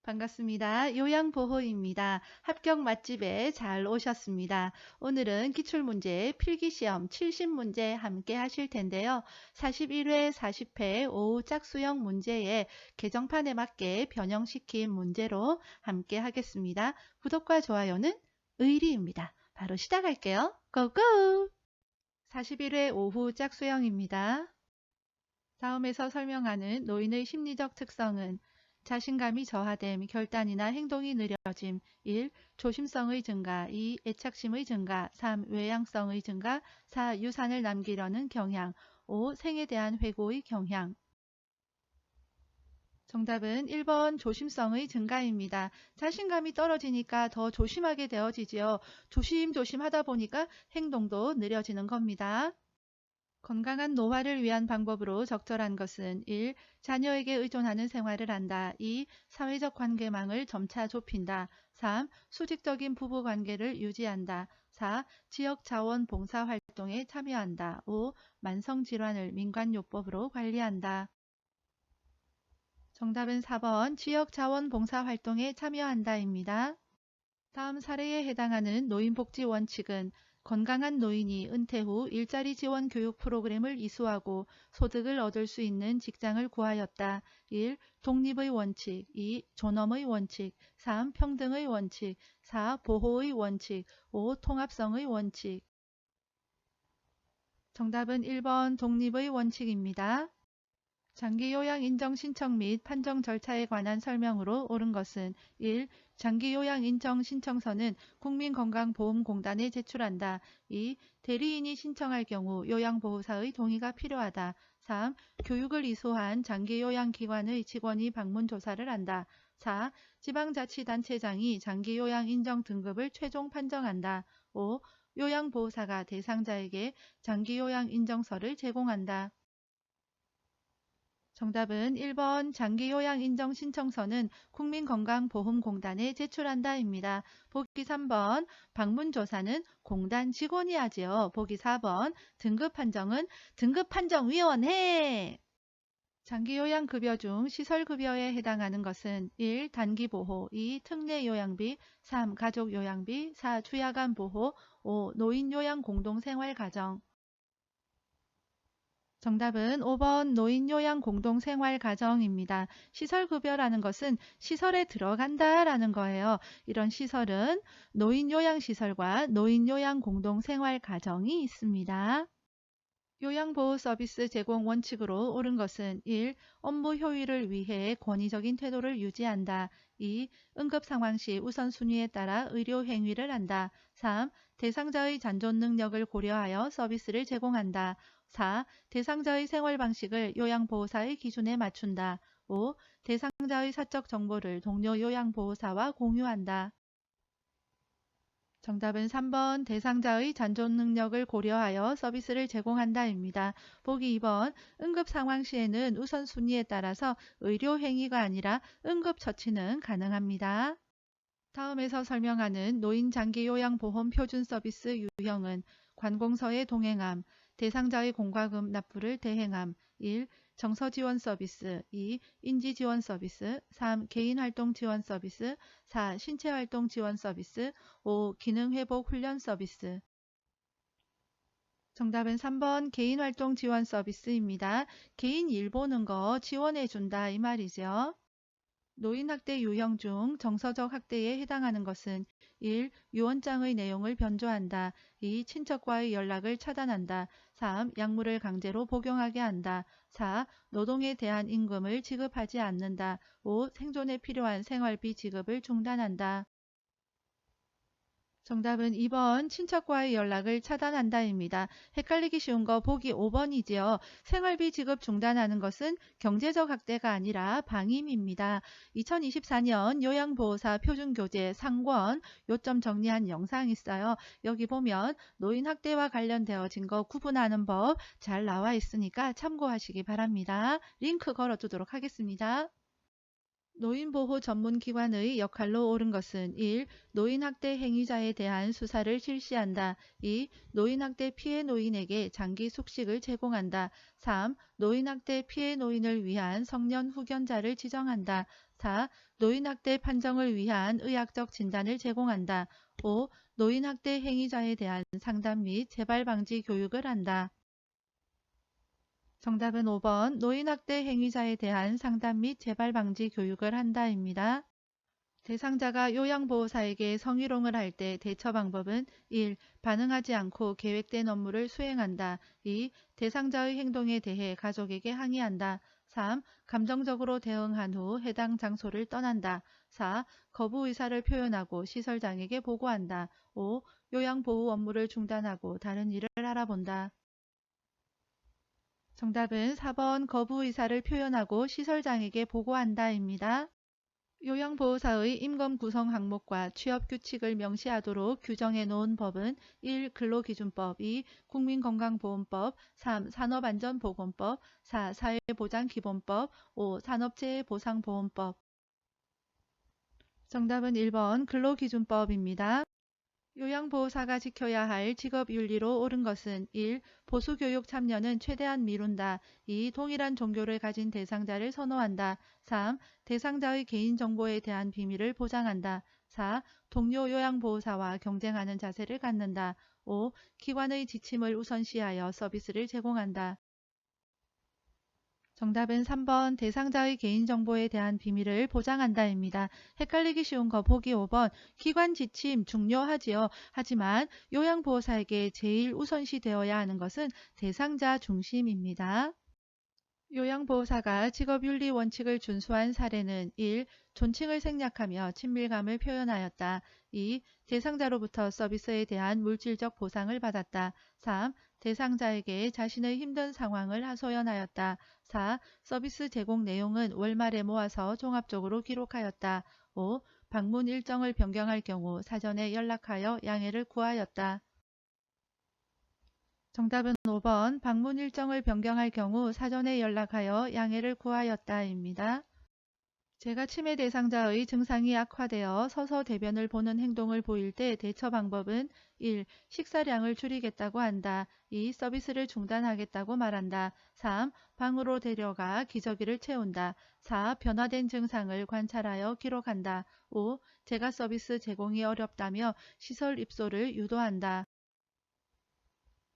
반갑습니다. 요양보호입니다. 합격 맛집에 잘 오셨습니다. 오늘은 기출문제 필기시험 70문제 함께 하실 텐데요. 41회, 40회 오후 짝수형 문제에 개정판에 맞게 변형시킨 문제로 함께 하겠습니다. 구독과 좋아요는 의리입니다. 바로 시작할게요. 고고! 41회 오후 짝수형입니다. 다음에서 설명하는 노인의 심리적 특성은 자신감이 저하됨, 결단이나 행동이 느려짐. 1. 조심성의 증가. 2. 애착심의 증가. 3. 외향성의 증가. 4. 유산을 남기려는 경향. 5. 생에 대한 회고의 경향. 정답은 1번 조심성의 증가입니다. 자신감이 떨어지니까 더 조심하게 되어지지요. 조심조심 하다 보니까 행동도 느려지는 겁니다. 건강한 노화를 위한 방법으로 적절한 것은 1. 자녀에게 의존하는 생활을 한다. 2. 사회적 관계망을 점차 좁힌다. 3. 수직적인 부부관계를 유지한다. 4. 지역 자원봉사 활동에 참여한다. 5. 만성질환을 민간요법으로 관리한다. 정답은 4번 지역 자원봉사 활동에 참여한다입니다. 다음 사례에 해당하는 노인복지 원칙은 건강한 노인이 은퇴 후 일자리 지원 교육 프로그램을 이수하고 소득을 얻을 수 있는 직장을 구하였다. 1. 독립의 원칙. 2. 존엄의 원칙. 3. 평등의 원칙. 4. 보호의 원칙. 5. 통합성의 원칙. 정답은 1번 독립의 원칙입니다. 장기요양 인정 신청 및 판정 절차에 관한 설명으로 옳은 것은 1. 장기요양 인정 신청서는 국민건강보험공단에 제출한다. 2. 대리인이 신청할 경우 요양보호사의 동의가 필요하다. 3. 교육을 이수한 장기요양기관의 직원이 방문 조사를 한다. 4. 지방자치단체장이 장기요양 인정 등급을 최종 판정한다. 5. 요양보호사가 대상자에게 장기요양 인정서를 제공한다. 정답은 1번 장기요양인정신청서는 국민건강보험공단에 제출한다입니다. 보기 3번 방문조사는 공단 직원이 하지요. 보기 4번 등급판정은 등급판정위원회. 장기요양급여 중 시설급여에 해당하는 것은 1. 단기보호, 2. 특례요양비, 3. 가족요양비, 4. 주야간보호, 5. 노인요양공동생활가정. 정답은 5번 노인요양공동생활가정입니다. 시설급여라는 것은 시설에 들어간다라는 거예요. 이런 시설은 노인요양시설과 노인요양공동생활가정이 있습니다. 요양보호 서비스 제공 원칙으로 옳은 것은 1. 업무 효율을 위해 권위적인 태도를 유지한다. 2. 응급상황 시 우선순위에 따라 의료 행위를 한다. 3. 대상자의 잔존 능력을 고려하여 서비스를 제공한다. 4. 대상자의 생활 방식을 요양보호사의 기준에 맞춘다. 5. 대상자의 사적 정보를 동료 요양보호사와 공유한다. 정답은 3번 대상자의 잔존 능력을 고려하여 서비스를 제공한다입니다. 보기 2번 응급 상황 시에는 우선순위에 따라서 의료 행위가 아니라 응급처치는 가능합니다. 다음에서 설명하는 노인장기요양보험 표준 서비스 유형은 관공서의 동행함, 대상자의 공과금 납부를 대행함. 1. 정서지원 서비스. 2. 인지지원 서비스. 3. 개인활동 지원 서비스. 4. 신체활동 지원 서비스. 5. 기능회복 훈련 서비스. 정답은 3번 개인활동 지원 서비스입니다. 개인 일 보는 거 지원해준다 이 말이죠. 노인학대 유형 중 정서적 학대에 해당하는 것은 1. 유언장의 내용을 변조한다. 2. 친척과의 연락을 차단한다. 3. 약물을 강제로 복용하게 한다. 4. 노동에 대한 임금을 지급하지 않는다. 5. 생존에 필요한 생활비 지급을 중단한다. 정답은 2번 친척과의 연락을 차단한다입니다. 헷갈리기 쉬운 거 보기 5번이지요. 생활비 지급 중단하는 것은 경제적 학대가 아니라 방임입니다. 2024년 요양보호사 표준교재 상권 요점 정리한 영상이 있어요. 여기 보면 노인 학대와 관련되어진 거 구분하는 법 잘 나와 있으니까 참고하시기 바랍니다. 링크 걸어두도록 하겠습니다. 노인보호 전문기관의 역할로 옳은 것은 1. 노인학대 행위자에 대한 수사를 실시한다. 2. 노인학대 피해 노인에게 장기 숙식을 제공한다. 3. 노인학대 피해 노인을 위한 성년 후견자를 지정한다. 4. 노인학대 판정을 위한 의학적 진단을 제공한다. 5. 노인학대 행위자에 대한 상담 및 재발 방지 교육을 한다. 정답은 5번 노인학대 행위자에 대한 상담 및 재발 방지 교육을 한다입니다. 대상자가 요양보호사에게 성희롱을 할 때 대처 방법은 1. 반응하지 않고 계획된 업무를 수행한다. 2. 대상자의 행동에 대해 가족에게 항의한다. 3. 감정적으로 대응한 후 해당 장소를 떠난다. 4. 거부 의사를 표현하고 시설장에게 보고한다. 5. 요양보호 업무를 중단하고 다른 일을 알아본다. 정답은 4번 거부 의사를 표현하고 시설장에게 보고한다입니다. 요양보호사의 임금 구성 항목과 취업 규칙을 명시하도록 규정해 놓은 법은 1. 근로기준법, 2. 국민건강보험법, 3. 산업안전보건법, 4. 사회보장기본법, 5. 산업재해보상보험법. 정답은 1번 근로기준법입니다. 요양보호사가 지켜야 할 직업윤리로 옳은 것은 1. 보수교육 참여는 최대한 미룬다. 2. 동일한 종교를 가진 대상자를 선호한다. 3. 대상자의 개인정보에 대한 비밀을 보장한다. 4. 동료 요양보호사와 경쟁하는 자세를 갖는다. 5. 기관의 지침을 우선시하여 서비스를 제공한다. 정답은 3번 대상자의 개인정보에 대한 비밀을 보장한다입니다. 헷갈리기 쉬운 거 보기 5번 기관 지침 중요하지요. 하지만 요양보호사에게 제일 우선시 되어야 하는 것은 대상자 중심입니다. 요양보호사가 직업윤리 원칙을 준수한 사례는 1. 존칭을 생략하며 친밀감을 표현하였다. 2. 대상자로부터 서비스에 대한 물질적 보상을 받았다. 3. 대상자에게 자신의 힘든 상황을 하소연하였다. 4. 서비스 제공 내용은 월말에 모아서 종합적으로 기록하였다. 5. 방문 일정을 변경할 경우 사전에 연락하여 양해를 구하였다. 정답은 5번 방문 일정을 변경할 경우 사전에 연락하여 양해를 구하였다입니다. 제가 치매 대상자의 증상이 악화되어 서서 대변을 보는 행동을 보일 때 대처 방법은 1. 식사량을 줄이겠다고 한다. 2. 서비스를 중단하겠다고 말한다. 3. 방으로 데려가 기저귀를 채운다. 4. 변화된 증상을 관찰하여 기록한다. 5. 재가 서비스 제공이 어렵다며 시설 입소를 유도한다.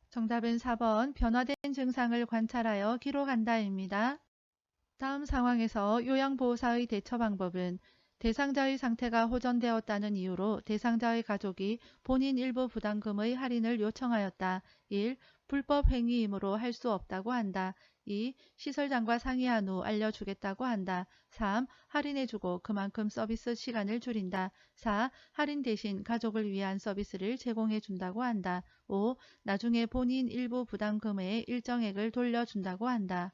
정답은 4번 변화된 증상을 관찰하여 기록한다입니다. 다음 상황에서 요양보호사의 대처 방법은 대상자의 상태가 호전되었다는 이유로 대상자의 가족이 본인 일부 부담금의 할인을 요청하였다. 1. 불법 행위이므로 할 수 없다고 한다. 2. 시설장과 상의한 후 알려주겠다고 한다. 3. 할인해주고 그만큼 서비스 시간을 줄인다. 4. 할인 대신 가족을 위한 서비스를 제공해준다고 한다. 5. 나중에 본인 일부 부담금의 일정액을 돌려준다고 한다.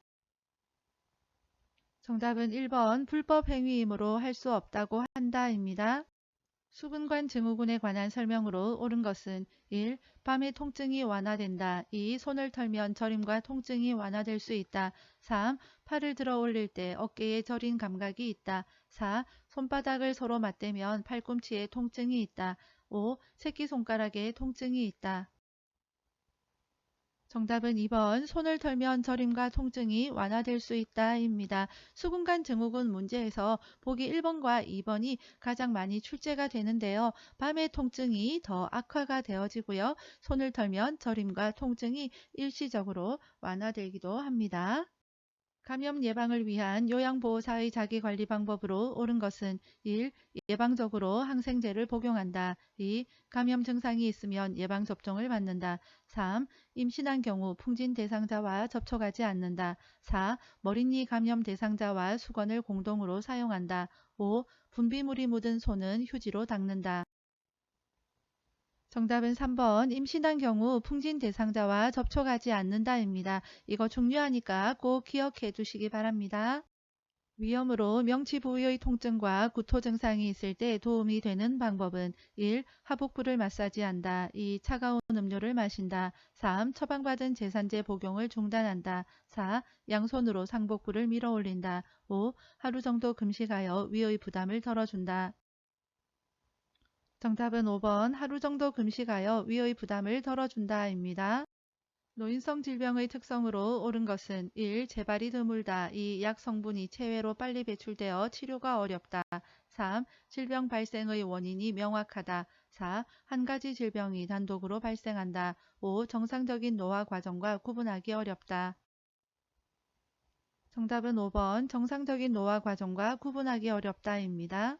정답은 1번 불법 행위이므로 할 수 없다고 한다입니다. 수근관 증후군에 관한 설명으로 옳은 것은 1. 밤에 통증이 완화된다. 2. 손을 털면 저림과 통증이 완화될 수 있다. 3. 팔을 들어 올릴 때 어깨에 저린 감각이 있다. 4. 손바닥을 서로 맞대면 팔꿈치에 통증이 있다. 5. 새끼손가락에 통증이 있다. 정답은 2번 손을 털면 저림과 통증이 완화될 수 있다입니다. 수근관 증후군 문제에서 보기 1번과 2번이 가장 많이 출제가 되는데요. 밤에 통증이 더 악화가 되어지고요. 손을 털면 저림과 통증이 일시적으로 완화되기도 합니다. 감염 예방을 위한 요양보호사의 자기관리 방법으로 옳은 것은 1. 예방적으로 항생제를 복용한다. 2. 감염 증상이 있으면 예방접종을 받는다. 3. 임신한 경우 풍진 대상자와 접촉하지 않는다. 4. 머리니 감염 대상자와 수건을 공동으로 사용한다. 5. 분비물이 묻은 손은 휴지로 닦는다. 정답은 3번 임신한 경우 풍진 대상자와 접촉하지 않는다입니다. 이거 중요하니까 꼭 기억해 두시기 바랍니다. 위염으로 명치 부위의 통증과 구토 증상이 있을 때 도움이 되는 방법은 1. 하복부를 마사지한다. 2. 차가운 음료를 마신다. 3. 처방받은 제산제 복용을 중단한다. 4. 양손으로 상복부를 밀어 올린다. 5. 하루 정도 금식하여 위의 부담을 덜어준다. 정답은 5번 하루 정도 금식하여 위의 부담을 덜어준다입니다. 노인성 질병의 특성으로 옳은 것은 1. 재발이 드물다. 2. 약 성분이 체외로 빨리 배출되어 치료가 어렵다. 3. 질병 발생의 원인이 명확하다. 4. 한 가지 질병이 단독으로 발생한다. 5. 정상적인 노화 과정과 구분하기 어렵다. 정답은 5번 정상적인 노화 과정과 구분하기 어렵다입니다.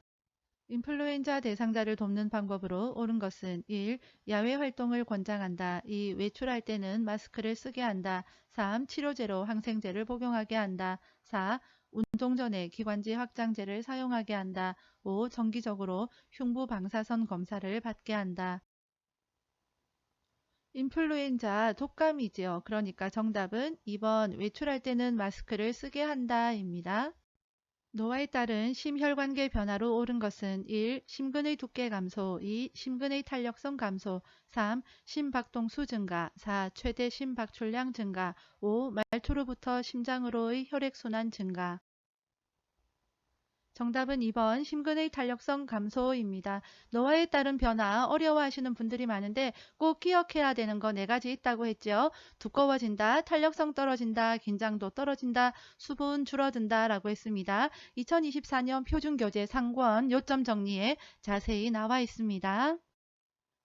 인플루엔자 대상자를 돕는 방법으로 옳은 것은 1. 야외 활동을 권장한다. 2. 외출할 때는 마스크를 쓰게 한다. 3. 치료제로 항생제를 복용하게 한다. 4. 운동 전에 기관지 확장제를 사용하게 한다. 5. 정기적으로 흉부 방사선 검사를 받게 한다. 인플루엔자 독감이지요. 그러니까 정답은 2번 외출할 때는 마스크를 쓰게 한다입니다. 노화에 따른 심혈관계 변화로 옳은 것은 1. 심근의 두께 감소 2. 심근의 탄력성 감소 3. 심박동수 증가 4. 최대 심박출량 증가 5. 말초로부터 심장으로의 혈액순환 증가 정답은 2번 심근의 탄력성 감소입니다. 노화에 따른 변화 어려워하시는 분들이 많은데 꼭 기억해야 되는 거 4가지 있다고 했죠. 두꺼워진다, 탄력성 떨어진다, 긴장도 떨어진다, 수분 줄어든다 라고 했습니다. 2024년 표준교재 상권 요점 정리에 자세히 나와 있습니다.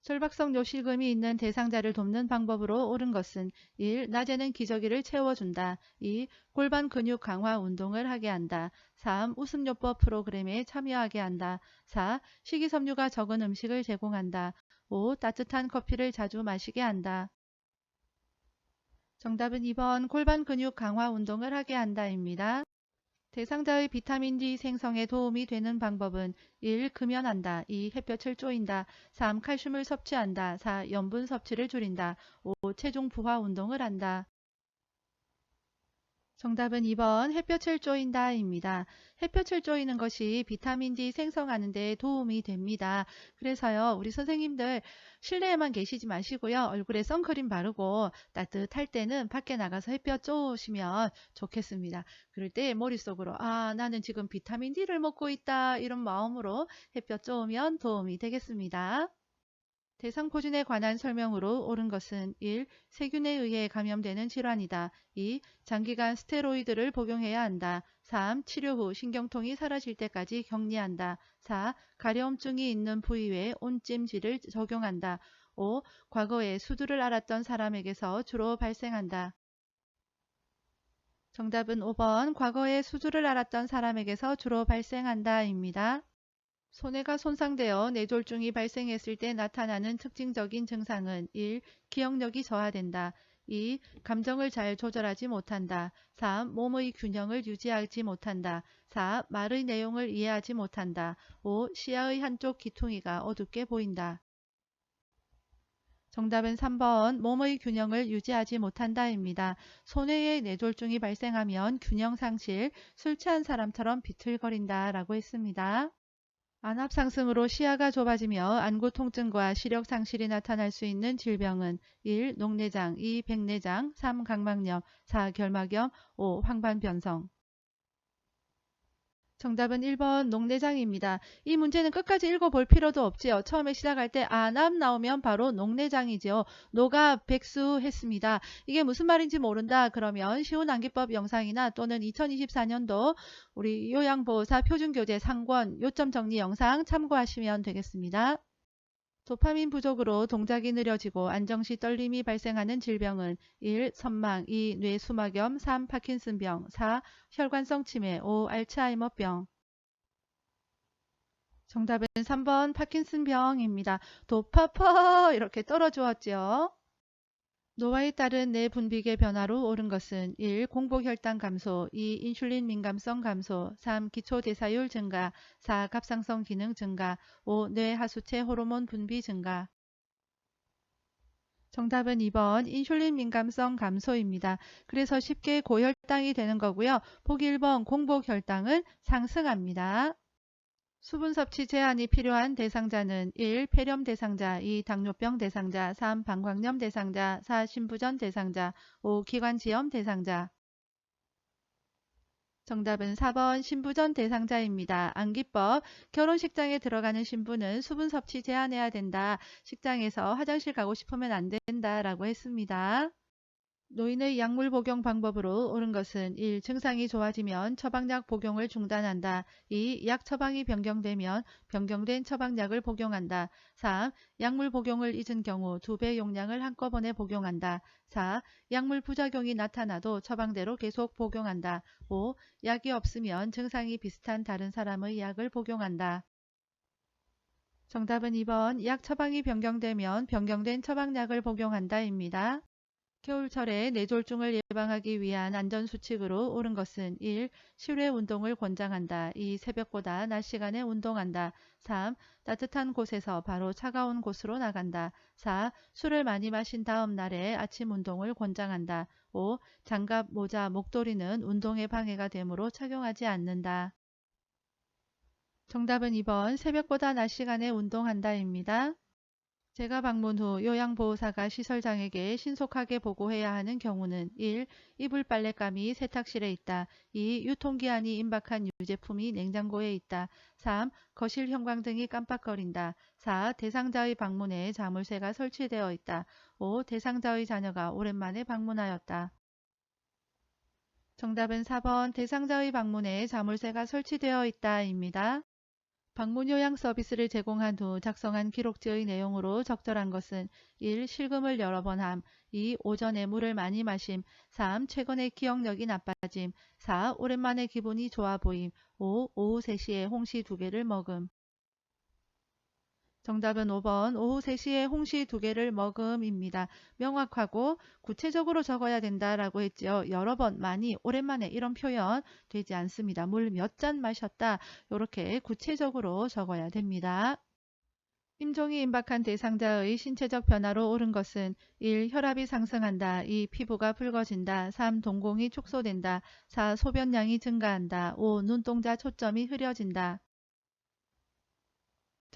절박성 요실금이 있는 대상자를 돕는 방법으로 옳은 것은 1. 낮에는 기저귀를 채워준다. 2. 골반 근육 강화 운동을 하게 한다. 3. 웃음요법 프로그램에 참여하게 한다. 4. 식이섬유가 적은 음식을 제공한다. 5. 따뜻한 커피를 자주 마시게 한다. 정답은 2번 골반 근육 강화 운동을 하게 한다입니다. 대상자의 비타민 D 생성에 도움이 되는 방법은 1. 금연한다. 2. 햇볕을 쬐인다. 3. 칼슘을 섭취한다. 4. 염분 섭취를 줄인다. 5. 체중 부하 운동을 한다. 정답은 2번 햇볕을 쬐인다 입니다. 햇볕을 쬐이는 것이 비타민 D 생성하는 데 도움이 됩니다. 그래서요 우리 선생님들 실내에만 계시지 마시고요. 얼굴에 선크림 바르고 따뜻할 때는 밖에 나가서 햇볕 쬐시면 좋겠습니다. 그럴 때 머릿속으로 나는 지금 비타민 D를 먹고 있다 이런 마음으로 햇볕 쬐으면 도움이 되겠습니다. 대상포진에 관한 설명으로 옳은 것은 1. 세균에 의해 감염되는 질환이다. 2. 장기간 스테로이드를 복용해야 한다. 3. 치료 후 신경통이 사라질 때까지 격리한다. 4. 가려움증이 있는 부위에 온찜질을 적용한다. 5. 과거에 수두를 앓았던 사람에게서 주로 발생한다. 정답은 5번 과거에 수두를 앓았던 사람에게서 주로 발생한다 입니다. 손해가 손상되어 뇌졸중이 발생했을 때 나타나는 특징적인 증상은 1. 기억력이 저하된다. 2. 감정을 잘 조절하지 못한다. 3. 몸의 균형을 유지하지 못한다. 4. 말의 내용을 이해하지 못한다. 5. 시야의 한쪽 귀퉁이가 어둡게 보인다. 정답은 3번 몸의 균형을 유지하지 못한다입니다. 손해의 뇌졸중이 발생하면 균형 상실, 술 취한 사람처럼 비틀거린다 라고 했습니다. 안압 상승으로 시야가 좁아지며 안구 통증과 시력 상실이 나타날 수 있는 질병은 1. 녹내장, 2. 백내장, 3. 각막염, 4. 결막염, 5. 황반변성. 정답은 1번 녹내장입니다. 이 문제는 끝까지 읽어볼 필요도 없지요. 처음에 시작할 때 안압 나오면 바로 녹내장이지요. 노가 백수했습니다. 이게 무슨 말인지 모른다 그러면 쉬운 암기법 영상이나 또는 2024년도 우리 요양보호사 표준교재 상권 요점 정리 영상 참고하시면 되겠습니다. 도파민 부족으로 동작이 느려지고 안정시 떨림이 발생하는 질병은 1. 선망 2. 뇌수막염 3. 파킨슨병 4. 혈관성 치매 5. 알츠하이머병 정답은 3번 파킨슨병입니다. 도파퍼 이렇게 떨어주었죠. 노화에 따른 뇌 분비계 변화로 옳은 것은 1. 공복혈당 감소 2. 인슐린 민감성 감소 3. 기초대사율 증가 4. 갑상선 기능 증가 5. 뇌하수체 호르몬 분비 증가 정답은 2번 인슐린 민감성 감소입니다. 그래서 쉽게 고혈당이 되는 거고요. 보기 1번 공복혈당은 상승합니다. 수분 섭취 제한이 필요한 대상자는 1. 폐렴 대상자, 2. 당뇨병 대상자, 3. 방광염 대상자, 4. 신부전 대상자, 5. 기관지염 대상자. 정답은 4번 신부전 대상자입니다. 안기법, 결혼식장에 들어가는 신부는 수분 섭취 제한해야 된다. 식장에서 화장실 가고 싶으면 안 된다 라고 했습니다. 노인의 약물 복용 방법으로 옳은 것은 1. 증상이 좋아지면 처방약 복용을 중단한다. 2. 약 처방이 변경되면 변경된 처방약을 복용한다. 3. 약물 복용을 잊은 경우 2배 용량을 한꺼번에 복용한다. 4. 약물 부작용이 나타나도 처방대로 계속 복용한다. 5. 약이 없으면 증상이 비슷한 다른 사람의 약을 복용한다. 정답은 2번 약 처방이 변경되면 변경된 처방약을 복용한다입니다. 겨울철에 뇌졸중을 예방하기 위한 안전수칙으로 옳은 것은 1. 실외 운동을 권장한다. 2. 새벽보다 낮 시간에 운동한다. 3. 따뜻한 곳에서 바로 차가운 곳으로 나간다. 4. 술을 많이 마신 다음 날에 아침 운동을 권장한다. 5. 장갑, 모자, 목도리는 운동에 방해가 되므로 착용하지 않는다. 정답은 2번 새벽보다 낮 시간에 운동한다입니다. 재가 방문 후 요양보호사가 시설장에게 신속하게 보고해야 하는 경우는 1. 이불 빨랫감이 세탁실에 있다. 2. 유통기한이 임박한 유제품이 냉장고에 있다. 3. 거실 형광등이 깜빡거린다. 4. 대상자의 방문에 자물쇠가 설치되어 있다. 5. 대상자의 자녀가 오랜만에 방문하였다. 정답은 4번 대상자의 방문에 자물쇠가 설치되어 있다입니다. 방문 요양 서비스를 제공한 후 작성한 기록지의 내용으로 적절한 것은 1. 실금을 여러 번 함. 2. 오전에 물을 많이 마심. 3. 최근에 기억력이 나빠짐. 4. 오랜만에 기분이 좋아 보임. 5. 오후 3시에 홍시 2개를 먹음. 정답은 5번 오후 3시에 홍시 2개를 먹음입니다. 명확하고 구체적으로 적어야 된다라고 했죠. 여러 번, 많이, 오랜만에 이런 표현 되지 않습니다. 물 몇 잔 마셨다. 이렇게 구체적으로 적어야 됩니다. 임종이 임박한 대상자의 신체적 변화로 옳은 것은 1. 혈압이 상승한다. 2. 피부가 붉어진다. 3. 동공이 축소된다. 4. 소변량이 증가한다. 5. 눈동자 초점이 흐려진다.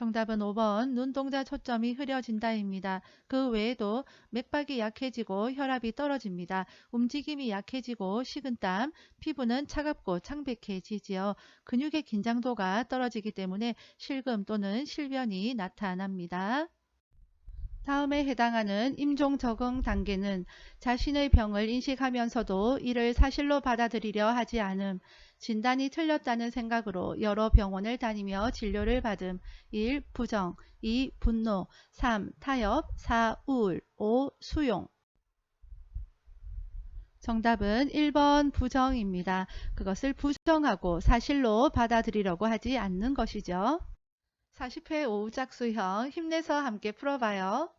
정답은 5번 눈동자 초점이 흐려진다입니다. 그 외에도 맥박이 약해지고 혈압이 떨어집니다. 움직임이 약해지고 식은땀, 피부는 차갑고 창백해지지요. 근육의 긴장도가 떨어지기 때문에 실금 또는 실변이 나타납니다. 다음에 해당하는 임종 적응 단계는 자신의 병을 인식하면서도 이를 사실로 받아들이려 하지 않음, 진단이 틀렸다는 생각으로 여러 병원을 다니며 진료를 받음, 1. 부정, 2. 분노, 3. 타협, 4. 우울, 5. 수용. 정답은 1번 부정입니다. 그것을 부정하고 사실로 받아들이려고 하지 않는 것이죠. 40회 오후짝수형 힘내서 함께 풀어봐요.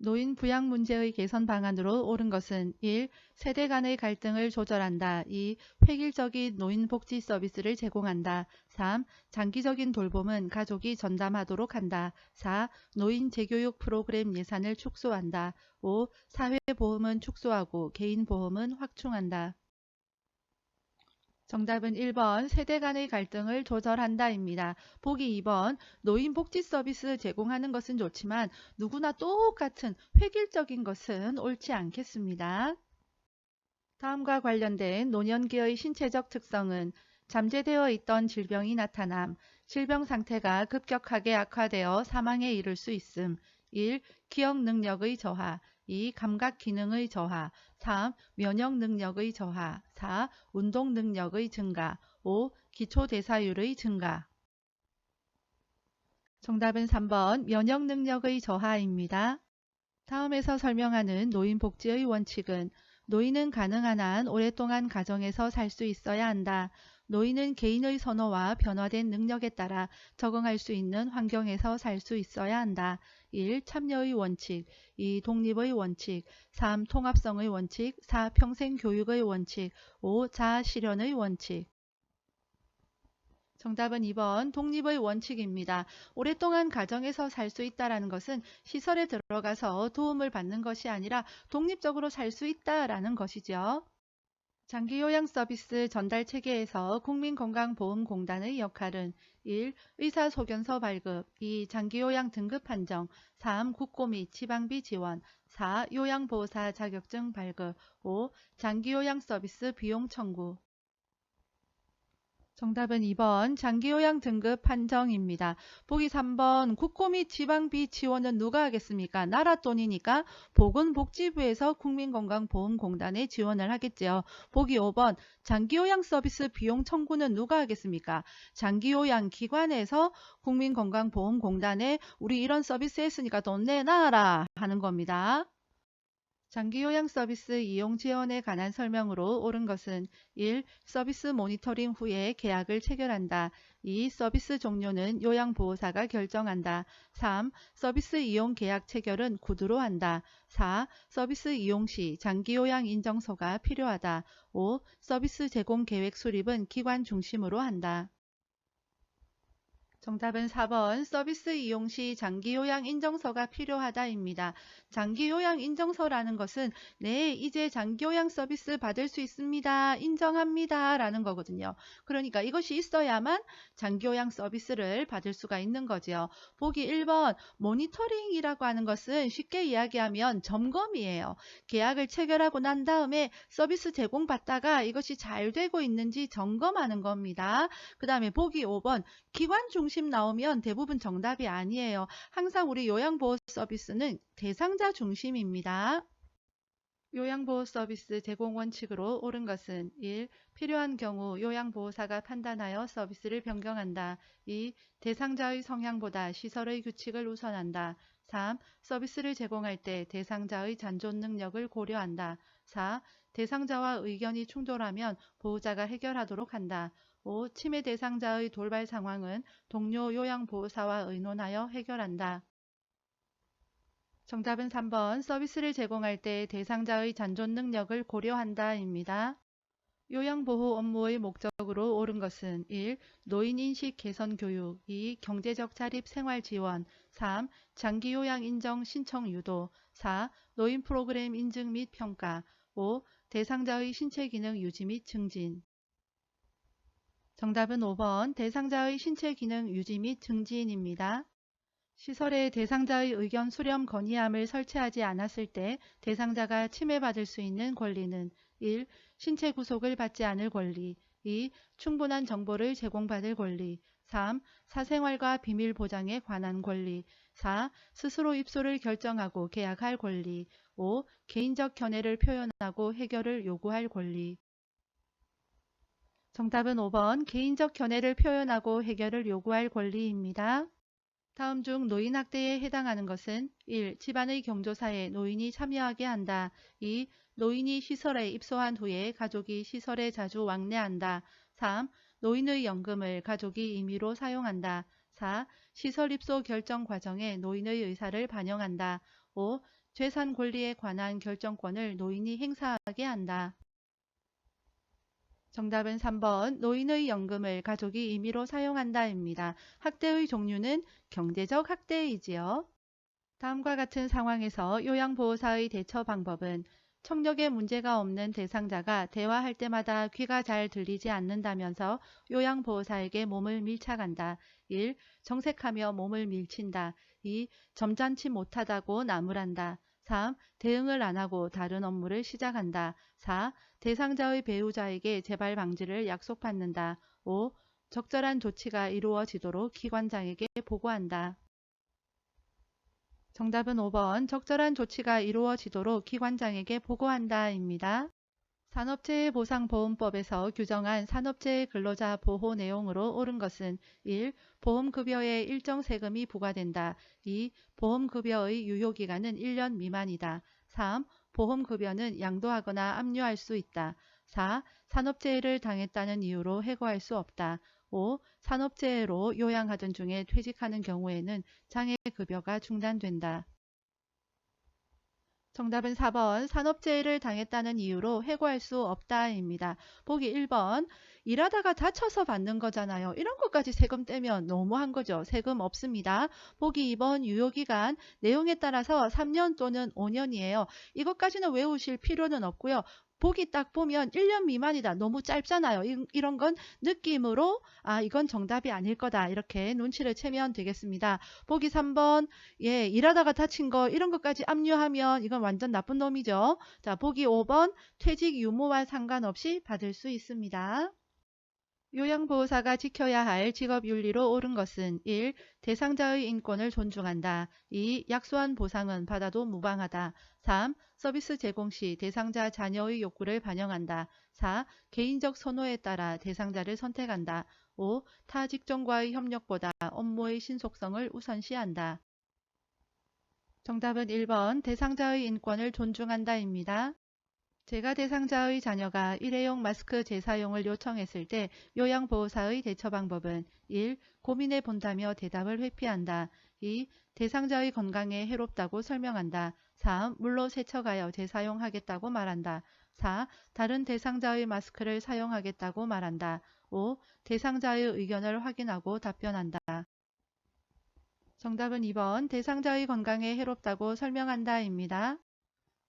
노인 부양 문제의 개선 방안으로 옳은 것은 1. 세대 간의 갈등을 조절한다. 2. 획일적인 노인 복지 서비스를 제공한다. 3. 장기적인 돌봄은 가족이 전담하도록 한다. 4. 노인 재교육 프로그램 예산을 축소한다. 5. 사회보험은 축소하고 개인보험은 확충한다. 정답은 1번 세대 간의 갈등을 조절한다입니다. 보기 2번 노인 복지 서비스 제공하는 것은 좋지만 누구나 똑같은 획일적인 것은 옳지 않겠습니다. 다음과 관련된 노년기의 신체적 특성은 잠재되어 있던 질병이 나타남, 질병 상태가 급격하게 악화되어 사망에 이를 수 있음. 1. 기억 능력의 저하, 2. 감각 기능의 저하, 3. 면역 능력의 저하, 4. 운동 능력의 증가, 5. 기초 대사율의 증가. 정답은 3번 면역 능력의 저하입니다. 다음에서 설명하는 노인 복지의 원칙은 노인은 가능한 한 오랫동안 가정에서 살 수 있어야 한다. 노인은 개인의 선호와 변화된 능력에 따라 적응할 수 있는 환경에서 살 수 있어야 한다. 1. 참여의 원칙, 2. 독립의 원칙, 3. 통합성의 원칙, 4. 평생 교육의 원칙, 5. 자아 실현의 원칙. 정답은 2번 독립의 원칙입니다. 오랫동안 가정에서 살 수 있다는 것은 시설에 들어가서 도움을 받는 것이 아니라 독립적으로 살 수 있다는 것이죠. 장기요양 서비스 전달 체계에서 국민건강보험공단의 역할은 1. 의사소견서 발급, 2. 장기요양 등급 판정, 3. 국고 및 지방비 지원, 4. 요양보호사 자격증 발급, 5. 장기요양 서비스 비용 청구. 정답은 2번 장기요양 등급 판정입니다. 보기 3번 국고 및 지방비 지원은 누가 하겠습니까? 나라 돈이니까 보건복지부에서 국민건강보험공단에 지원을 하겠죠. 보기 5번 장기요양 서비스 비용 청구는 누가 하겠습니까? 장기요양 기관에서 국민건강보험공단에 우리 이런 서비스 했으니까 돈 내놔라 하는 겁니다. 장기요양 서비스 이용 지원에 관한 설명으로 옳은 것은 1. 서비스 모니터링 후에 계약을 체결한다. 2. 서비스 종료는 요양보호사가 결정한다. 3. 서비스 이용 계약 체결은 구두로 한다. 4. 서비스 이용 시 장기요양 인정서가 필요하다. 5. 서비스 제공 계획 수립은 기관 중심으로 한다. 정답은 4번 서비스 이용 시 장기요양 인정서가 필요하다입니다. 장기요양 인정서라는 것은 네, 이제 장기요양 서비스 받을 수 있습니다. 인정합니다. 라는 거거든요. 그러니까 이것이 있어야만 장기요양 서비스를 받을 수가 있는 거죠. 보기 1번 모니터링이라고 하는 것은 쉽게 이야기하면 점검이에요. 계약을 체결하고 난 다음에 서비스 제공받다가 이것이 잘 되고 있는지 점검하는 겁니다. 그 다음에 보기 5번 기관 중심 나오면 대부분 정답이 아니에요. 항상 우리 요양보호 서비스는 대상자 중심입니다. 요양보호 서비스 제공 원칙으로 옳은 것은 1. 필요한 경우 요양보호사가 판단하여 서비스를 변경한다. 2. 대상자의 성향보다 시설의 규칙을 우선한다. 3. 서비스를 제공할 때 대상자의 잔존 능력을 고려한다. 4. 대상자와 의견이 충돌하면 보호자가 해결하도록 한다. 5. 침해 대상자의 돌발 상황은 동료 요양보호사와 의논하여 해결한다. 정답은 3번 서비스를 제공할 때 대상자의 잔존 능력을 고려한다입니다. 요양보호 업무의 목적으로 옳은 것은 1. 노인인식 개선 교육 2. 경제적 자립 생활 지원 3. 장기요양 인정 신청 유도 4. 노인 프로그램 인증 및 평가 5. 대상자의 신체 기능 유지 및 증진. 정답은 5번 대상자의 신체 기능 유지 및 증진입니다. 시설에 대상자의 의견 수렴 건의함을 설치하지 않았을 때 대상자가 침해받을 수 있는 권리는 1. 신체 구속을 받지 않을 권리 2. 충분한 정보를 제공받을 권리 3. 사생활과 비밀 보장에 관한 권리 4. 스스로 입소를 결정하고 계약할 권리 5. 개인적 견해를 표현하고 해결을 요구할 권리. 정답은 5번 개인적 견해를 표현하고 해결을 요구할 권리입니다. 다음 중 노인 학대에 해당하는 것은 1. 집안의 경조사에 노인이 참여하게 한다. 2. 노인이 시설에 입소한 후에 가족이 시설에 자주 왕래한다. 3. 노인의 연금을 가족이 임의로 사용한다. 4. 시설 입소 결정 과정에 노인의 의사를 반영한다. 5. 재산 권리에 관한 결정권을 노인이 행사하게 한다. 정답은 3번 노인의 연금을 가족이 임의로 사용한다입니다. 학대의 종류는 경제적 학대이지요. 다음과 같은 상황에서 요양보호사의 대처 방법은 청력에 문제가 없는 대상자가 대화할 때마다 귀가 잘 들리지 않는다면서 요양보호사에게 몸을 밀착한다. 1. 정색하며 몸을 밀친다. 2. 점잖지 못하다고 나무란다. 3. 대응을 안 하고 다른 업무를 시작한다. 4. 대상자의 배우자에게 재발 방지를 약속받는다. 5. 적절한 조치가 이루어지도록 기관장에게 보고한다. 정답은 5번 적절한 조치가 이루어지도록 기관장에게 보고한다입니다. 산업재해보상보험법에서 규정한 산업재해 근로자 보호 내용으로 옳은 것은 1. 보험급여에 일정 세금이 부과된다. 2. 보험급여의 유효기간은 1년 미만이다. 3. 보험급여는 양도하거나 압류할 수 있다. 4. 산업재해를 당했다는 이유로 해고할 수 없다. 5. 산업재해로 요양하던 중에 퇴직하는 경우에는 장애급여가 중단된다. 정답은 4번 산업재해를 당했다는 이유로 해고할 수 없다입니다. 보기 1번 일하다가 다쳐서 받는 거잖아요. 이런 것까지 세금 떼면 너무한 거죠. 세금 없습니다. 보기 2번 유효기간 내용에 따라서 3년 또는 5년이에요. 이것까지는 외우실 필요는 없고요. 보기 딱 보면 1년 미만이다. 너무 짧잖아요. 이런 건 느낌으로 이건 정답이 아닐 거다. 이렇게 눈치를 채면 되겠습니다. 보기 3번 예, 일하다가 다친 거 이런 것까지 압류하면 이건 완전 나쁜 놈이죠. 자, 보기 5번 퇴직 유무와 상관없이 받을 수 있습니다. 요양보호사가 지켜야 할 직업윤리로 옳은 것은 1. 대상자의 인권을 존중한다. 2. 약소한 보상은 받아도 무방하다. 3. 서비스 제공 시 대상자 자녀의 욕구를 반영한다. 4. 개인적 선호에 따라 대상자를 선택한다. 5. 타 직종과의 협력보다 업무의 신속성을 우선시한다. 정답은 1번 대상자의 인권을 존중한다입니다. 제가 대상자의 자녀가 일회용 마스크 재사용을 요청했을 때 요양보호사의 대처 방법은 1. 고민해 본다며 대답을 회피한다. 2. 대상자의 건강에 해롭다고 설명한다. 3. 물로 세척하여 재사용하겠다고 말한다. 4. 다른 대상자의 마스크를 사용하겠다고 말한다. 5. 대상자의 의견을 확인하고 답변한다. 정답은 2번 대상자의 건강에 해롭다고 설명한다입니다.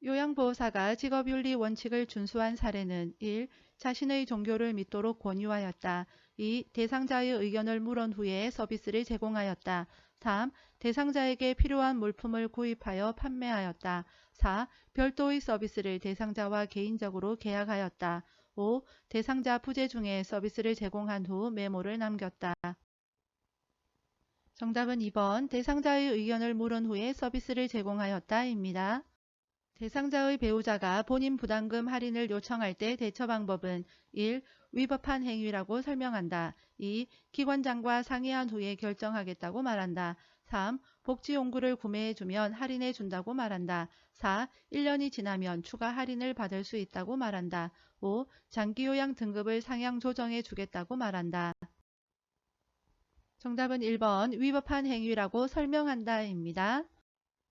요양보호사가 직업윤리 원칙을 준수한 사례는 1. 자신의 종교를 믿도록 권유하였다. 2. 대상자의 의견을 물은 후에 서비스를 제공하였다. 3. 대상자에게 필요한 물품을 구입하여 판매하였다. 4. 별도의 서비스를 대상자와 개인적으로 계약하였다. 5. 대상자 부재 중에 서비스를 제공한 후 메모를 남겼다. 정답은 2번 대상자의 의견을 물은 후에 서비스를 제공하였다입니다. 대상자의 배우자가 본인 부담금 할인을 요청할 때 대처 방법은 1. 위법한 행위라고 설명한다. 2. 기관장과 상의한 후에 결정하겠다고 말한다. 3. 복지용구를 구매해주면 할인해준다고 말한다. 4. 1년이 지나면 추가 할인을 받을 수 있다고 말한다. 5. 장기요양 등급을 상향 조정해주겠다고 말한다. 정답은 1번 위법한 행위라고 설명한다입니다.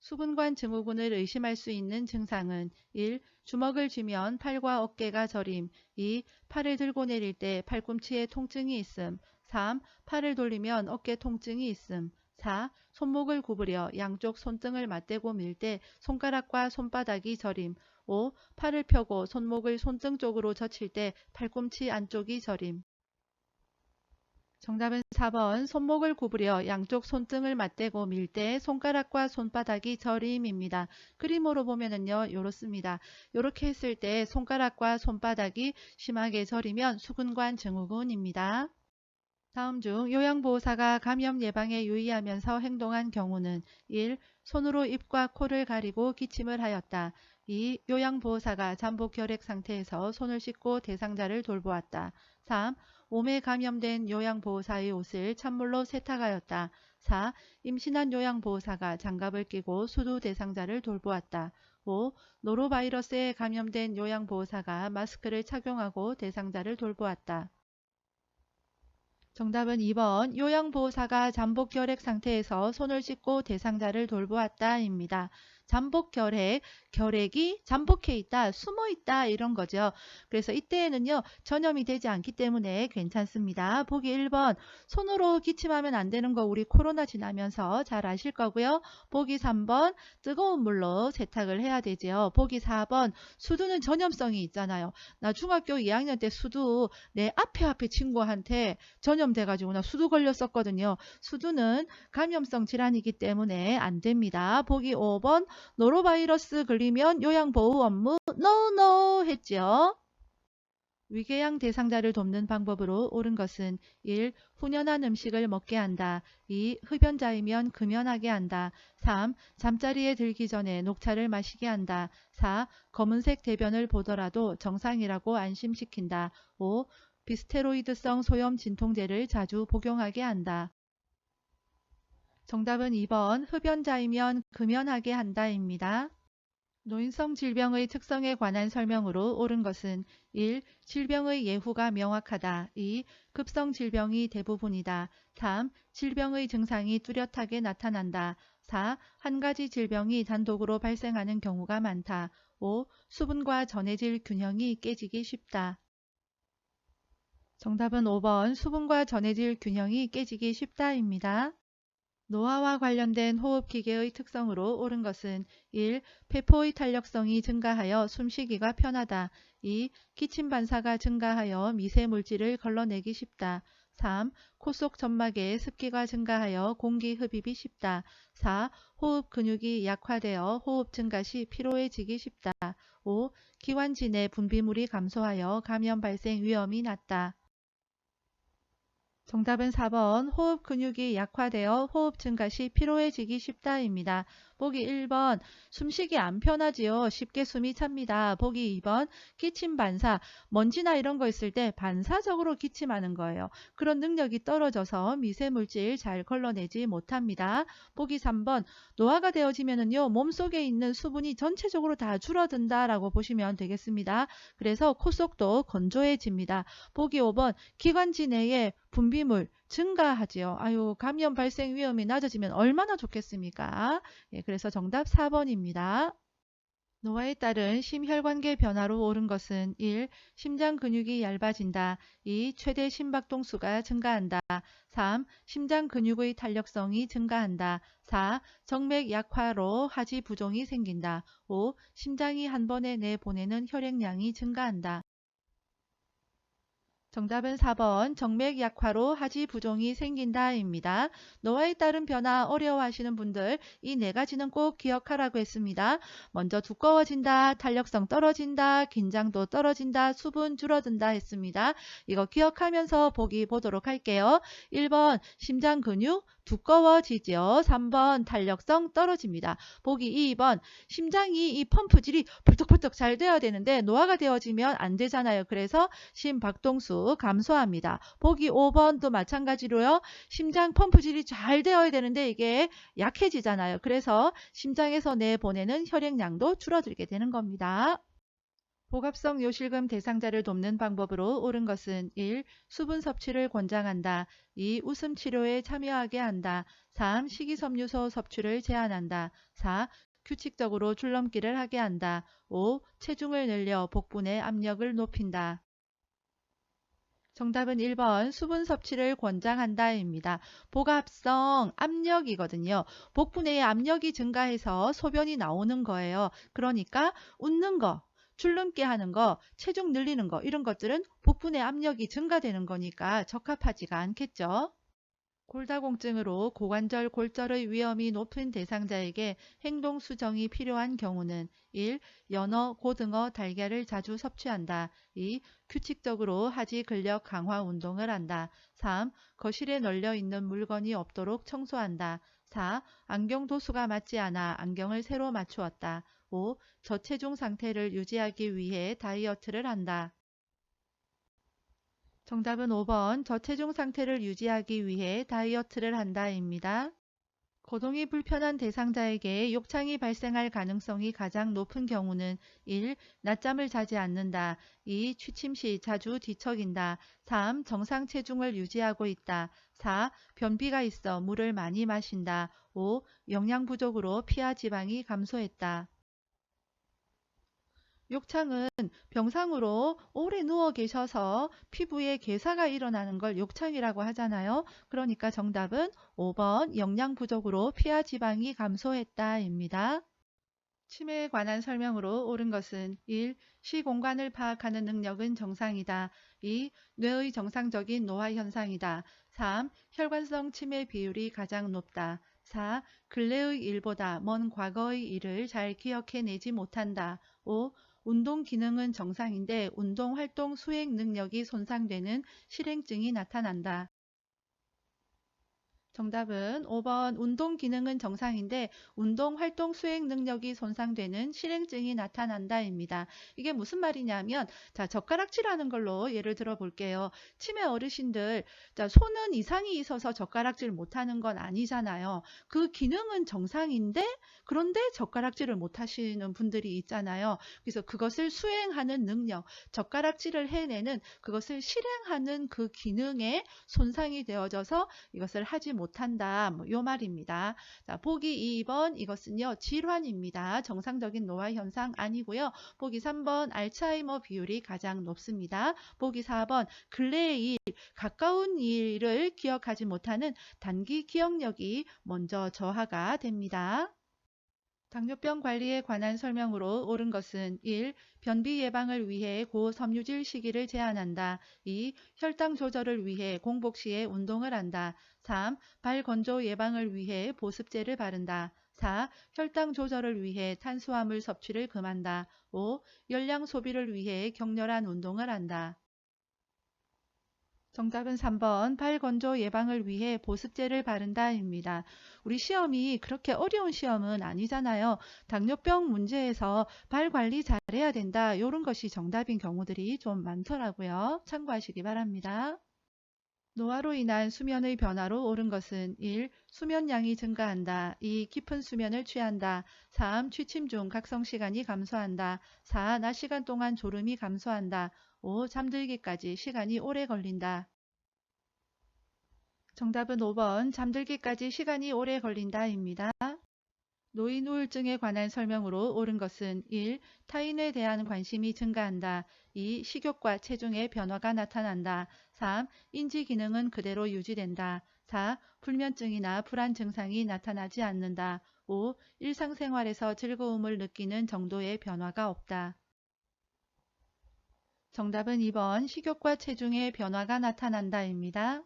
수근관 증후군을 의심할 수 있는 증상은 1. 주먹을 쥐면 팔과 어깨가 저림. 2. 팔을 들고 내릴 때 팔꿈치에 통증이 있음. 3. 팔을 돌리면 어깨 통증이 있음. 4. 손목을 구부려 양쪽 손등을 맞대고 밀 때 손가락과 손바닥이 저림. 5. 팔을 펴고 손목을 손등 쪽으로 젖힐 때 팔꿈치 안쪽이 저림. 정답은 4번 손목을 구부려 양쪽 손등을 맞대고 밀 때 손가락과 손바닥이 저림입니다. 그림으로 보면은요 이렇습니다. 이렇게 했을 때 손가락과 손바닥이 심하게 저리면 수근관 증후군입니다. 다음 중 요양보호사가 감염 예방에 유의하면서 행동한 경우는 1. 손으로 입과 코를 가리고 기침을 하였다. 2. 요양보호사가 잠복 결핵 상태에서 손을 씻고 대상자를 돌보았다. 3. 몸에 감염된 요양보호사의 옷을 찬물로 세탁하였다. 4. 임신한 요양보호사가 장갑을 끼고 수두 대상자를 돌보았다. 5. 노로바이러스에 감염된 요양보호사가 마스크를 착용하고 대상자를 돌보았다. 정답은 2번 요양보호사가 잠복결핵 상태에서 손을 씻고 대상자를 돌보았다입니다. 잠복결핵, 결핵이 잠복해 있다, 숨어 있다 이런 거죠. 그래서 이때에는요 전염이 되지 않기 때문에 괜찮습니다. 보기 1번 손으로 기침하면 안 되는 거 우리 코로나 지나면서 잘 아실 거고요. 보기 3번 뜨거운 물로 세탁을 해야 되죠. 보기 4번 수두는 전염성이 있잖아요. 나 중학교 2학년 때 수두 내 앞에 친구한테 전염돼가지고 나 수두 걸렸었거든요. 수두는 감염성 질환이기 때문에 안 됩니다. 보기 5번 노로바이러스 걸리면 요양보호 업무 노노 했죠. 위궤양 대상자를 돕는 방법으로 옳은 것은 1. 훈연한 음식을 먹게 한다. 2. 흡연자이면 금연하게 한다. 3. 잠자리에 들기 전에 녹차를 마시게 한다. 4. 검은색 대변을 보더라도 정상이라고 안심시킨다. 5. 비스테로이드성 소염 진통제를 자주 복용하게 한다. 정답은 2번 흡연자이면 금연하게 한다입니다. 노인성 질병의 특성에 관한 설명으로 옳은 것은 1. 질병의 예후가 명확하다. 2. 급성 질병이 대부분이다. 3. 질병의 증상이 뚜렷하게 나타난다. 4. 한 가지 질병이 단독으로 발생하는 경우가 많다. 5. 수분과 전해질 균형이 깨지기 쉽다. 정답은 5번 수분과 전해질 균형이 깨지기 쉽다입니다. 노화와 관련된 호흡기계의 특성으로 옳은 것은 1. 폐포의 탄력성이 증가하여 숨쉬기가 편하다. 2. 기침 반사가 증가하여 미세물질을 걸러내기 쉽다. 3. 코 속 점막에 습기가 증가하여 공기 흡입이 쉽다. 4. 호흡 근육이 약화되어 호흡 증가 시 피로해지기 쉽다. 5. 기관지 내 분비물이 감소하여 감염 발생 위험이 낮다. 정답은 4번 호흡 근육이 약화되어 호흡 증가 시 피로해지기 쉽다입니다. 보기 1번 숨쉬기 안 편하지요. 쉽게 숨이 찹니다. 보기 2번 기침 반사 먼지나 이런 거 있을 때 반사적으로 기침하는 거예요. 그런 능력이 떨어져서 미세물질 잘 걸러내지 못합니다. 보기 3번 노화가 되어지면은요 몸속에 있는 수분이 전체적으로 다 줄어든다라고 보시면 되겠습니다. 그래서 코 속도 건조해집니다. 보기 5번 기관지 내에 분비물 증가하지요. 아유, 감염 발생 위험이 낮아지면 얼마나 좋겠습니까? 예, 그래서 정답 4번입니다. 노화에 따른 심혈관계 변화로 옳은 것은 1. 심장 근육이 얇아진다. 2. 최대 심박동수가 증가한다. 3. 심장 근육의 탄력성이 증가한다. 4. 정맥 약화로 하지 부종이 생긴다. 5. 심장이 한 번에 내보내는 혈액량이 증가한다. 정답은 4번 정맥 약화로 하지 부종이 생긴다입니다. 노화에 따른 변화 어려워하시는 분들 이 네 가지는 꼭 기억하라고 했습니다. 먼저 두꺼워진다, 탄력성 떨어진다, 긴장도 떨어진다, 수분 줄어든다 했습니다. 이거 기억하면서 보기 보도록 할게요. 1번 심장 근육 두꺼워지죠. 3번 탄력성 떨어집니다. 보기 2번 심장이 이 펌프질이 벌떡벌떡 잘 돼야 되는데 노화가 되어지면 안 되잖아요. 그래서 심박동수 감소합니다. 보기 5번도 마찬가지로요. 심장 펌프질이 잘 되어야 되는데 이게 약해지잖아요. 그래서 심장에서 내보내는 혈액량도 줄어들게 되는 겁니다. 복합성 요실금 대상자를 돕는 방법으로 옳은 것은 1. 수분 섭취를 권장한다. 2. 웃음 치료에 참여하게 한다. 3. 식이섬유소 섭취를 제한한다. 4. 규칙적으로 줄넘기를 하게 한다. 5. 체중을 늘려 복부의 압력을 높인다. 정답은 1번 수분 섭취를 권장한다입니다. 복합성 압력이거든요. 복부 내에 압력이 증가해서 소변이 나오는 거예요. 그러니까 웃는 거, 줄넘기 하는 거, 체중 늘리는 거 이런 것들은 복부 내 압력이 증가되는 거니까 적합하지가 않겠죠. 골다공증으로 고관절 골절의 위험이 높은 대상자에게 행동 수정이 필요한 경우는 1. 연어, 고등어, 달걀을 자주 섭취한다. 2. 규칙적으로 하지 근력 강화 운동을 한다. 3. 거실에 널려 있는 물건이 없도록 청소한다. 4. 안경 도수가 맞지 않아 안경을 새로 맞추었다. 5. 저체중 상태를 유지하기 위해 다이어트를 한다. 정답은 5번 저체중 상태를 유지하기 위해 다이어트를 한다입니다. 거동이 불편한 대상자에게 욕창이 발생할 가능성이 가장 높은 경우는 1. 낮잠을 자지 않는다. 2. 취침 시 자주 뒤척인다. 3. 정상 체중을 유지하고 있다. 4. 변비가 있어 물을 많이 마신다. 5. 영양 부족으로 피하 지방이 감소했다. 욕창은 병상으로 오래 누워 계셔서 피부에 괴사가 일어나는 걸 욕창이라고 하잖아요. 그러니까 정답은 5번 영양 부족으로 피하 지방이 감소했다입니다. 치매에 관한 설명으로 옳은 것은 1. 시공간을 파악하는 능력은 정상이다. 2. 뇌의 정상적인 노화 현상이다. 3. 혈관성 치매 비율이 가장 높다. 4. 근래의 일보다 먼 과거의 일을 잘 기억해내지 못한다. 5. 운동 기능은 정상인데 운동 활동 수행 능력이 손상되는 실행증이 나타난다. 정답은 5번 운동 기능은 정상인데 운동 활동 수행 능력이 손상되는 실행증이 나타난다입니다. 이게 무슨 말이냐면 자, 젓가락질하는 걸로 예를 들어 볼게요. 치매 어르신들 자, 손은 이상이 있어서 젓가락질 못하는 건 아니잖아요. 그 기능은 정상인데 그런데 젓가락질을 못하시는 분들이 있잖아요. 그래서 그것을 수행하는 능력, 젓가락질을 해내는 그것을 실행하는 그 기능에 손상이 되어져서 이것을 하지 못한다. 요 말입니다. 자, 보기 2번 이것은요. 질환입니다. 정상적인 노화 현상 아니고요. 보기 3번 알츠하이머 비율이 가장 높습니다. 보기 4번 근래의 일, 가까운 일을 기억하지 못하는 단기 기억력이 먼저 저하가 됩니다. 당뇨병 관리에 관한 설명으로 옳은 것은 1. 변비 예방을 위해 고섬유질 식이를 제한한다. 2. 혈당 조절을 위해 공복 시에 운동을 한다. 3. 발 건조 예방을 위해 보습제를 바른다. 4. 혈당 조절을 위해 탄수화물 섭취를 금한다. 5. 열량 소비를 위해 격렬한 운동을 한다. 정답은 3번 발 건조 예방을 위해 보습제를 바른다입니다. 우리 시험이 그렇게 어려운 시험은 아니잖아요. 당뇨병 문제에서 발 관리 잘해야 된다. 이런 것이 정답인 경우들이 좀 많더라고요. 참고하시기 바랍니다. 노화로 인한 수면의 변화로 옳은 것은 1. 수면량이 증가한다. 2. 깊은 수면을 취한다. 3. 취침 중 각성시간이 감소한다. 4. 낮 시간 동안 졸음이 감소한다. 5. 잠들기까지 시간이 오래 걸린다. 정답은 5번 잠들기까지 시간이 오래 걸린다입니다. 노인 우울증에 관한 설명으로 옳은 것은 1. 타인에 대한 관심이 증가한다. 2. 식욕과 체중의 변화가 나타난다. 3. 인지 기능은 그대로 유지된다. 4. 불면증이나 불안 증상이 나타나지 않는다. 5. 일상생활에서 즐거움을 느끼는 정도의 변화가 없다. 정답은 2번 식욕과 체중의 변화가 나타난다입니다.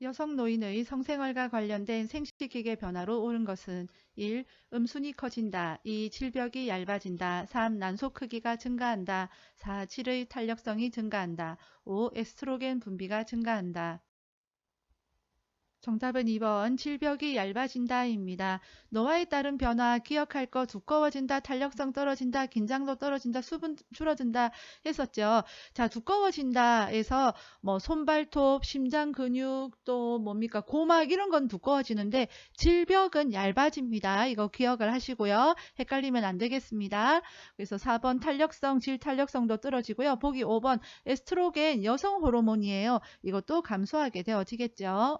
여성 노인의 성생활과 관련된 생식기계 변화로 옳은 것은 1. 음순이 커진다. 2. 질벽이 얇아진다. 3. 난소 크기가 증가한다. 4. 질의 탄력성이 증가한다. 5. 에스트로겐 분비가 증가한다. 정답은 2번 질벽이 얇아진다입니다. 노화에 따른 변화 기억할 거 두꺼워진다, 탄력성 떨어진다, 긴장도 떨어진다, 수분 줄어든다 했었죠. 자, 두꺼워진다에서 뭐 손발톱, 심장 근육 또 뭡니까 고막 이런 건 두꺼워지는데 질벽은 얇아집니다. 이거 기억을 하시고요. 헷갈리면 안 되겠습니다. 그래서 4번 탄력성, 질 탄력성도 떨어지고요. 보기 5번 에스트로겐 여성 호르몬이에요. 이것도 감소하게 되어지겠죠.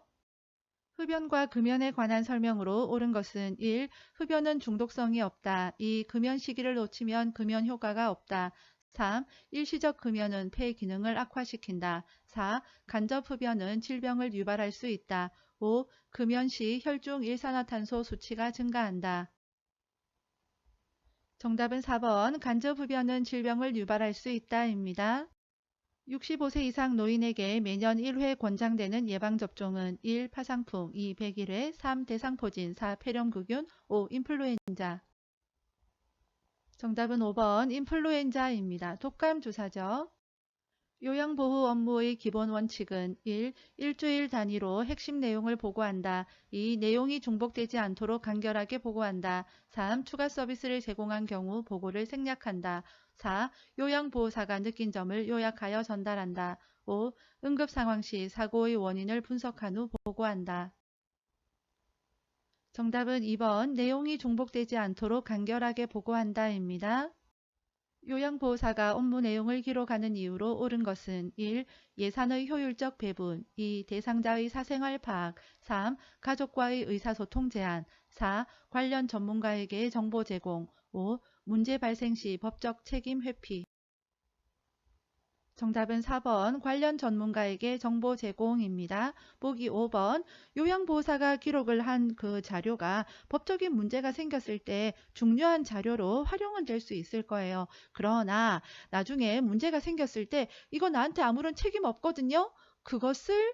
흡연과 금연에 관한 설명으로 옳은 것은 1. 흡연은 중독성이 없다. 2. 금연 시기를 놓치면 금연 효과가 없다. 3. 일시적 금연은 폐 기능을 악화시킨다. 4. 간접 흡연은 질병을 유발할 수 있다. 5. 금연 시 혈중 일산화탄소 수치가 증가한다. 정답은 4번 간접 흡연은 질병을 유발할 수 있다입니다. 65세 이상 노인에게 매년 1회 권장되는 예방접종은 1. 파상풍, 2. 백일회, 3. 대상포진, 4. 폐렴구균, 5. 인플루엔자. 정답은 5번 인플루엔자입니다. 독감 주사죠. 요양보호 업무의 기본 원칙은 1. 일주일 단위로 핵심 내용을 보고한다. 2. 내용이 중복되지 않도록 간결하게 보고한다. 3. 추가 서비스를 제공한 경우 보고를 생략한다. 4. 요양보호사가 느낀 점을 요약하여 전달한다. 5. 응급 상황 시 사고의 원인을 분석한 후 보고한다. 정답은 2번 내용이 중복되지 않도록 간결하게 보고한다입니다. 요양보호사가 업무 내용을 기록하는 이유로 옳은 것은 1. 예산의 효율적 배분 2. 대상자의 사생활 파악 3. 가족과의 의사소통 제한 4. 관련 전문가에게 정보 제공 5. 문제 발생 시 법적 책임 회피. 정답은 4번 관련 전문가에게 정보 제공입니다. 보기 5번 요양보호사가 기록을 한 그 자료가 법적인 문제가 생겼을 때 중요한 자료로 활용은 될 수 있을 거예요. 그러나 나중에 문제가 생겼을 때 이거 나한테 아무런 책임 없거든요. 그것을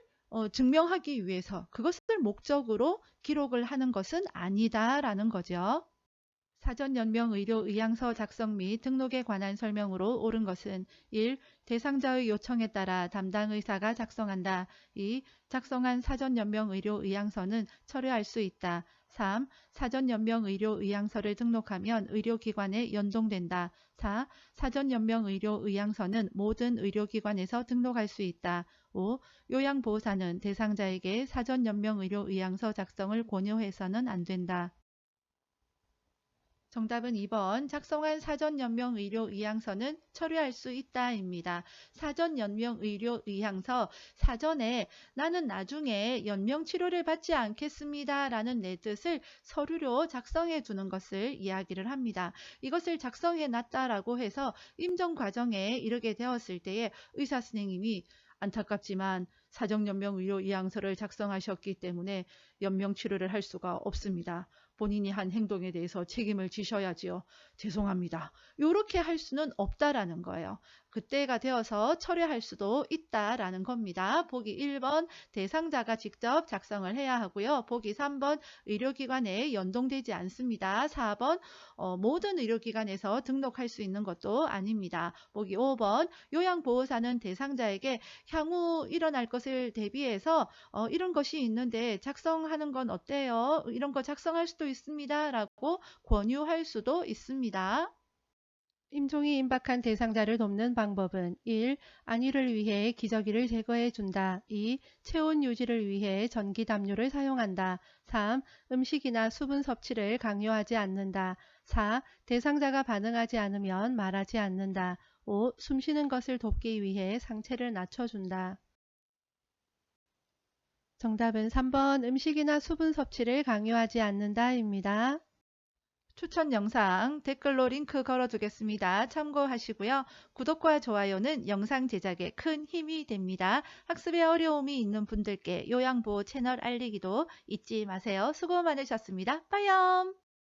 증명하기 위해서 그것을 목적으로 기록을 하는 것은 아니다라는 거죠. 사전연명의료의향서 작성 및 등록에 관한 설명으로 옳은 것은 1. 대상자의 요청에 따라 담당 의사가 작성한다. 2. 작성한 사전연명의료의향서는 철회할 수 있다. 3. 사전연명의료의향서를 등록하면 의료기관에 연동된다. 4. 사전연명의료의향서는 모든 의료기관에서 등록할 수 있다. 5. 요양보호사는 대상자에게 사전연명의료의향서 작성을 권유해서는 안 된다. 정답은 2번 작성한 사전연명의료의향서는 철회할 수 있다입니다. 사전연명의료의향서 사전에 나는 나중에 연명치료를 받지 않겠습니다 라는 내 뜻을 서류로 작성해 두는 것을 이야기를 합니다. 이것을 작성해 놨다라고 해서 임정 과정에 이르게 되었을 때에 의사 선생님이 안타깝지만 사전연명의료의향서를 작성하셨기 때문에 연명치료를 할 수가 없습니다. 본인이 한 행동에 대해서 책임을 지셔야지요. 죄송합니다. 이렇게 할 수는 없다라는 거예요. 그때가 되어서 철회할 수도 있다라는 겁니다. 보기 1번 대상자가 직접 작성을 해야 하고요. 보기 3번 의료기관에 연동되지 않습니다. 4번 모든 의료기관에서 등록할 수 있는 것도 아닙니다. 보기 5번 요양보호사는 대상자에게 향후 일어날 것을 대비해서 이런 것이 있는데 작성하는 건 어때요? 이런 거 작성할 수도 있습니다. 라고 권유할 수도 있습니다. 임종이 임박한 대상자를 돕는 방법은 1. 안위를 위해 기저귀를 제거해 준다. 2. 체온 유지를 위해 전기 담요를 사용한다. 3. 음식이나 수분 섭취를 강요하지 않는다. 4. 대상자가 반응하지 않으면 말하지 않는다. 5. 숨쉬는 것을 돕기 위해 상체를 낮춰준다. 정답은 3번 음식이나 수분 섭취를 강요하지 않는다입니다. 추천 영상 댓글로 링크 걸어두겠습니다. 참고하시고요. 구독과 좋아요는 영상 제작에 큰 힘이 됩니다. 학습에 어려움이 있는 분들께 요양보호 채널 알리기도 잊지 마세요. 수고 많으셨습니다. 빠염!